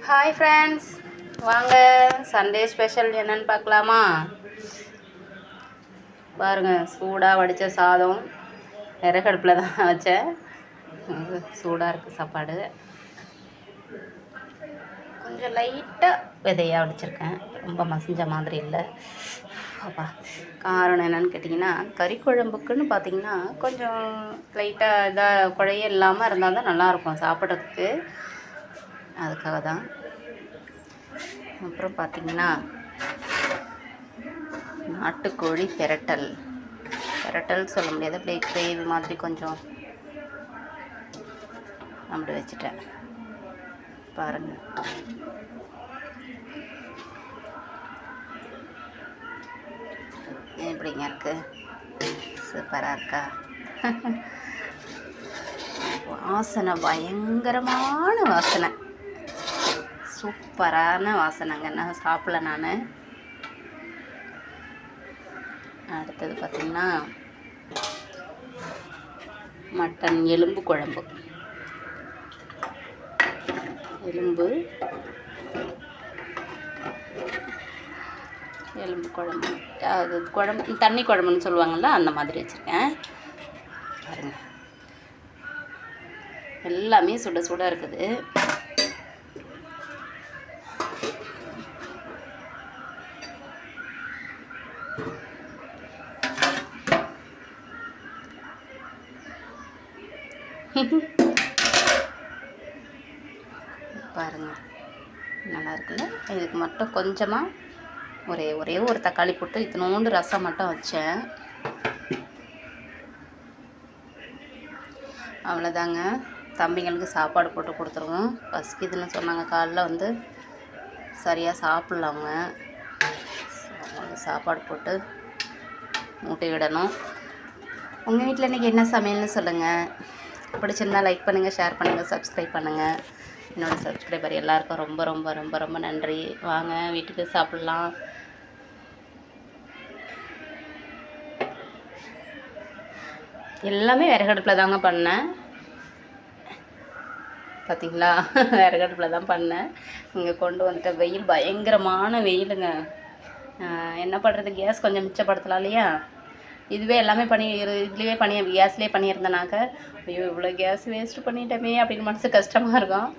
Hi friends, வாங்க Sunday special என்னன்னு பார்க்கலாமா? பாருங்கள், சூடாக வடித்த சாதம் விறகடுப்பில் தான் வச்சேன். சூடாக இருக்குது சாப்பாடு. கொஞ்சம் லைட்டாக விதையாக வடிச்சிருக்கேன், ரொம்ப மசிஞ்ச மாதிரி இல்லை. அப்பா, காரணம் என்னென்னு கேட்டிங்கன்னா, கறி குழம்புக்குன்னு பார்த்திங்கன்னா கொஞ்சம் லைட்டாக இதாக குழைய இல்லாமல் இருந்தால் தான் நல்லாயிருக்கும் சாப்பிட்றதுக்கு. அதுக்காக தான். அப்புறம் பார்த்திங்கன்னா நாட்டுக்கோழி பெரட்டல் சொல்ல முடியாது, அப்படியே கிரேவி மாதிரி கொஞ்சம் அப்படி வச்சுட்டேன். பாருங்கள், எப்படிங்க இருக்குது? சூப்பராக இருக்கா? வாசனை பயங்கரமான வாசனை, சூப்பரான வாசனைங்க. நான் சாப்பிடல நான். அடுத்தது பார்த்திங்கன்னா மட்டன் எலும்பு குழம்பு. எலும்பு குழம்பு, அது குழம்பு தண்ணி குழம்புன்னு சொல்லுவாங்கள்ல, அந்த மாதிரி வச்சுருக்கேன். பாருங்கள், எல்லாமே சுட சுட இருக்குது. பாருங்கள், நல்லா இருக்குல்ல? இதுக்கு மட்டும் கொஞ்சமாக ஒரே ஒரு தக்காளி போட்டு இத்தினோண்டு ரசம் மட்டும் வச்சேன். அவ்வளோதாங்க. தம்பிங்களுக்கு சாப்பாடு போட்டு கொடுத்துருவோம். பசிக்குதுன்னு சொன்னாங்க, காலைல வந்து சரியாக சாப்பிட்ல அவங்க. சாப்பாடு போட்டு மூட்டை விடணும். உங்கள் வீட்டில் இன்றைக்கி என்ன சமையல்னு சொல்லுங்கள். பிடிச்சிருந்தா லைக் பண்ணுங்கள், ஷேர் பண்ணுங்கள், சப்ஸ்கிரைப் பண்ணுங்கள். என்னோடய சப்ஸ்கிரைபர் எல்லாருக்கும் ரொம்ப ரொம்ப ரொம்ப ரொம்ப நன்றி. வாங்க வீட்டுக்கு சாப்பிட்லாம். எல்லாமே விறகடுப்பில் தாங்க பண்ணேன். பார்த்திங்களா, விறகடுப்பில் தான் பண்ணேன். இங்கே கொண்டு வந்துட்ட வெயில் பயங்கரமான வெயிலுங்க. என்ன பண்ணுறது, கேஸ் கொஞ்சம் மிச்சப்படுத்தலாம் இல்லையா? இதுவே எல்லாமே இதுலேயே கேஸ்லேயே பண்ணியிருந்தேனாக்க, ஐயோ இவ்வளோ கேஸ் வேஸ்ட்டு பண்ணிட்டோமே அப்படின்னு மனசு கஷ்டமாக இருக்கும்.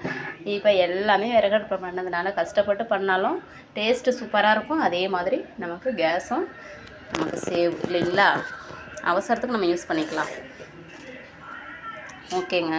இப்போ எல்லாமே விறகடுப்பில் பண்ணதுனால கஷ்டப்பட்டு பண்ணாலும் டேஸ்ட்டு சூப்பராக இருக்கும். அதே மாதிரி நமக்கு கேஸும் நமக்கு சேவ் இல்லைங்களா? அவசரத்துக்கு நம்ம யூஸ் பண்ணிக்கலாம். ஓகேங்க.